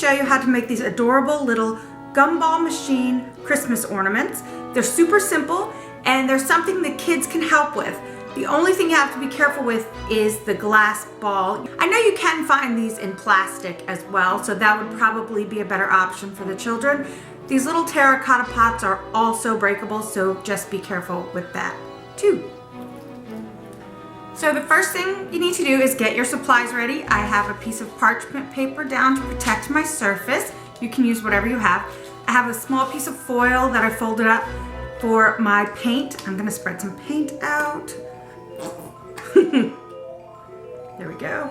show you how to make these adorable little gumball machine Christmas ornaments. They're super simple and they're something that kids can help with. The only thing you have to be careful with is the glass ball. I know you can find these in plastic as well, so that would probably be a better option for the children. These little terracotta pots are also breakable, so just be careful with that too. So the first thing you need to do is get your supplies ready. I have a piece of parchment paper down to protect my surface. You can use whatever you have. I have a small piece of foil that I folded up for my paint. I'm gonna spread some paint out. There we go.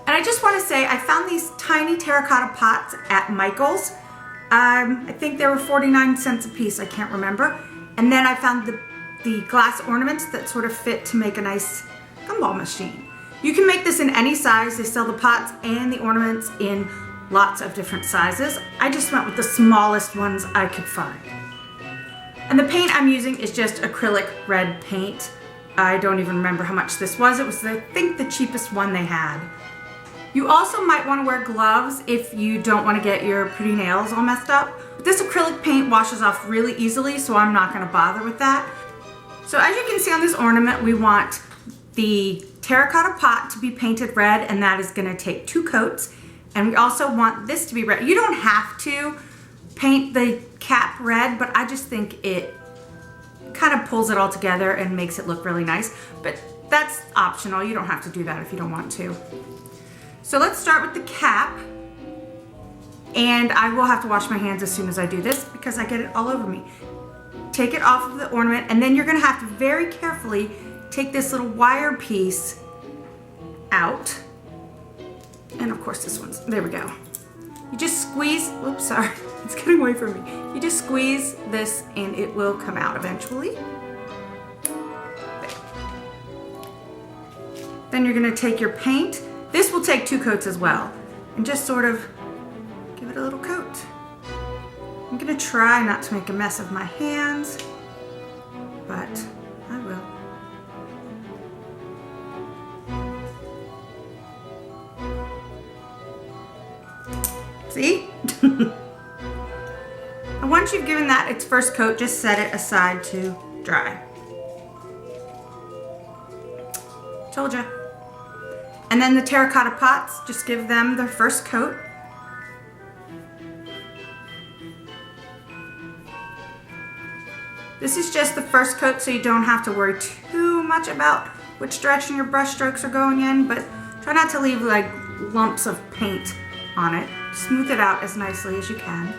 And I just want to say I found these tiny terracotta pots at Michael's. I think they were 49 cents a piece, I can't remember. And then I found the glass ornaments that sort of fit to make a nice gumball machine. You can make this in any size. They sell the pots and the ornaments in lots of different sizes. I just went with the smallest ones I could find. And the paint I'm using is just acrylic red paint. I don't even remember how much this was. It was, I think, the cheapest one they had. You also might want to wear gloves if you don't want to get your pretty nails all messed up. But this acrylic paint washes off really easily, so I'm not going to bother with that. So as you can see on this ornament, we want the terracotta pot to be painted red, and that is going to take 2 coats. And we also want this to be red. You don't have to paint the cap red, but I just think it kind of pulls it all together and makes it look really nice. But that's optional. You don't have to do that if you don't want to. So let's start with the cap. And I will have to wash my hands as soon as I do this because I get it all over me. Take it off of the ornament, and then you're going to have to very carefully take this little wire piece out. And of course this one's, there we go. You just squeeze, oops, sorry, it's getting away from me. You just squeeze this and it will come out eventually. There. Then you're gonna take your paint. This will take 2 coats as well. And just sort of give it a little coat. I'm gonna try not to make a mess of my hands, but I will. See? And once you've given that its first coat, just set it aside to dry. Told ya. And then the terracotta pots, just give them their first coat. This is just the first coat, so you don't have to worry too much about which direction your brush strokes are going in, but try not to leave like lumps of paint on it. Smooth it out as nicely as you can.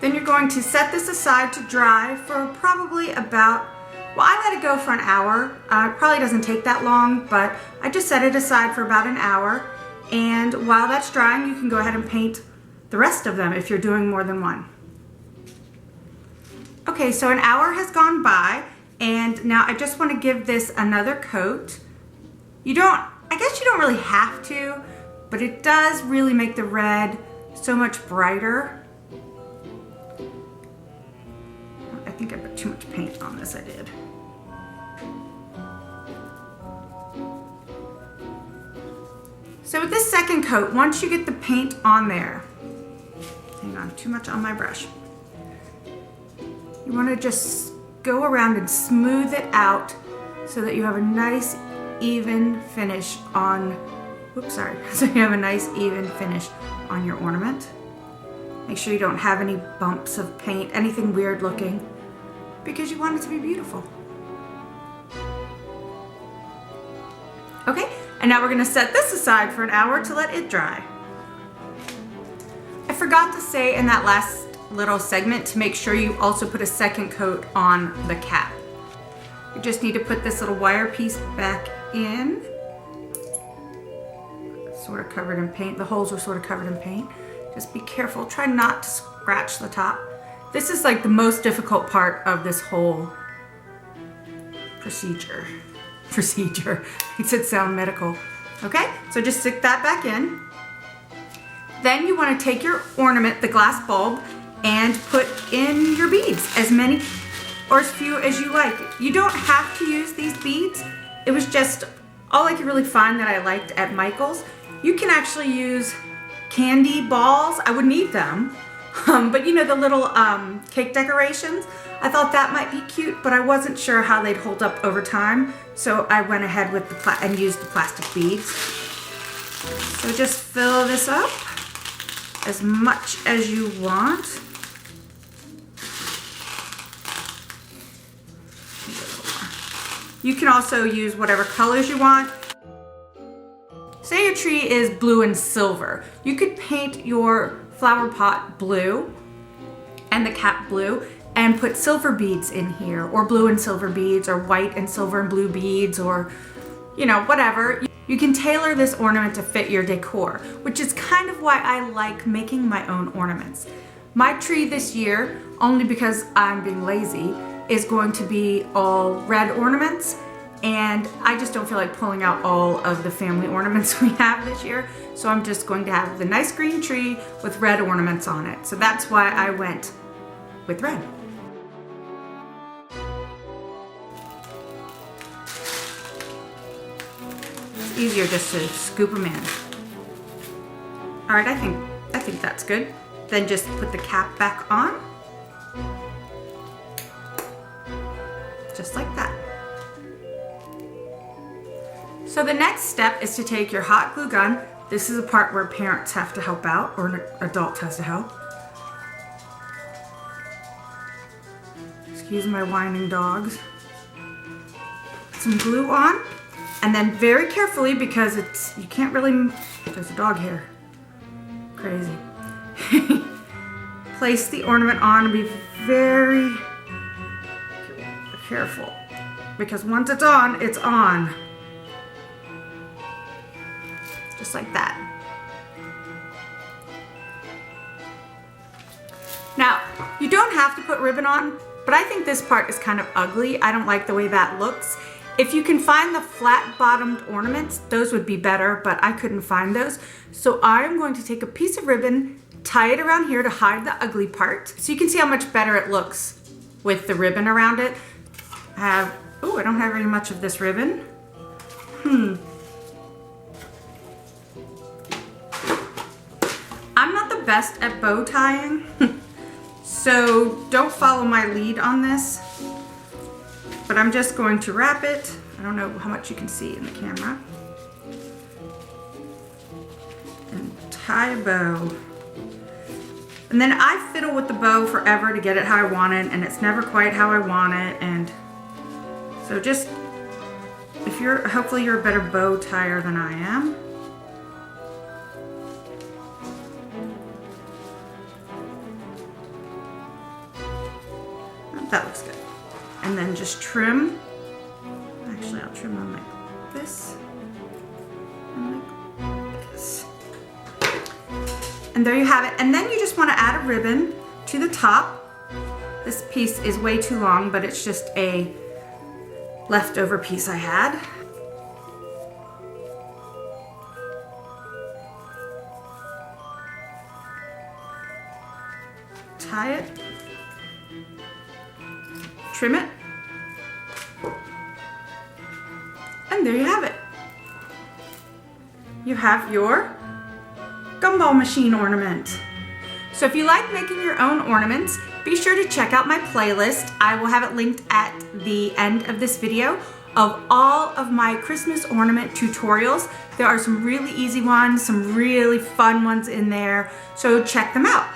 Then you're going to set this aside to dry for probably about, well, I let it go for an hour. It probably doesn't take that long, but I just set it aside for about an hour. And while that's drying, you can go ahead and paint the rest of them if you're doing more than one. Okay, so an hour has gone by, and now I just want to give this another coat. I guess you don't really have to, but it does really make the red so much brighter. I think I put too much paint on this, I did. So with this second coat, once you get the paint on there, hang on, too much on my brush. You want to just go around and smooth it out so that you have a nice even finish on, so you have a nice even finish on your ornament. Make sure you don't have any bumps of paint, anything weird looking, because you want it to be beautiful. Okay, and now we're gonna set this aside for an hour to let it dry. I forgot to say in that last little segment to make sure you also put a second coat on the cap. You just need to put this little wire piece back in. Sort of covered in paint. The holes were sort of covered in paint. Just be careful, try not to scratch the top. This is like the most difficult part of this whole procedure. Makes it sound medical. Okay, so just stick that back in. Then you want to take your ornament, the glass bulb, and put in your beads. As many or as few as you like. You don't have to use these beads. It was just all I could really find that I liked at Michael's. You can actually use candy balls. I wouldn't eat them, but you know, the little cake decorations. I thought that might be cute, but I wasn't sure how they'd hold up over time, so I went ahead with and used the plastic beads. So just fill this up as much as you want. You can also use whatever colors you want. Say your tree is blue and silver. You could paint your flower pot blue and the cap blue and put silver beads in here, or blue and silver beads, or white and silver and blue beads, or you know, whatever. You can tailor this ornament to fit your decor, which is kind of why I like making my own ornaments. My tree this year, only because I'm being lazy, is going to be all red ornaments, and I just don't feel like pulling out all of the family ornaments we have this year, so I'm just going to have the nice green tree with red ornaments on it. So that's why I went with red. It's easier just to scoop them in. All right, I think that's good. Then just put the cap back on. Just like that. So the next step is to take your hot glue gun. This is a part where parents have to help out, or an adult has to help. Excuse my whining dogs. Put some glue on, and then very carefully, because you can't really, there's a dog here. Crazy. Place the ornament on and be very careful, because once it's on, it's on. Just like that. Now, you don't have to put ribbon on, but I think this part is kind of ugly. I don't like the way that looks. If you can find the flat bottomed ornaments, those would be better, but I couldn't find those. So I'm going to take a piece of ribbon, tie it around here to hide the ugly part, so you can see how much better it looks with the ribbon around it. I don't have very much of this ribbon. I'm not the best at bow tying, so don't follow my lead on this, but I'm just going to wrap it. I don't know how much you can see in the camera. And tie a bow. And then I fiddle with the bow forever to get it how I want it, and it's never quite how I want it, and so just, hopefully you're a better bow tyer than I am. That looks good. And then just trim. Actually, I'll trim them like this. And like this. And there you have it. And then you just want to add a ribbon to the top. This piece is way too long, but it's just a leftover piece I had. Tie it. Trim it, and there you have it. You have your gumball machine ornament. So if you like making your own ornaments, be sure to check out my playlist. I will have it linked at the end of this video of all of my Christmas ornament tutorials. There are some really easy ones, some really fun ones in there, so check them out.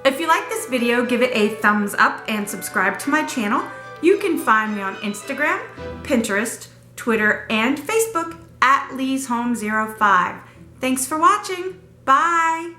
If you like this video, give it a thumbs up and subscribe to my channel. You can find me on Instagram, Pinterest, Twitter, and Facebook at Leigh's Home 05. Thanks for watching. Bye.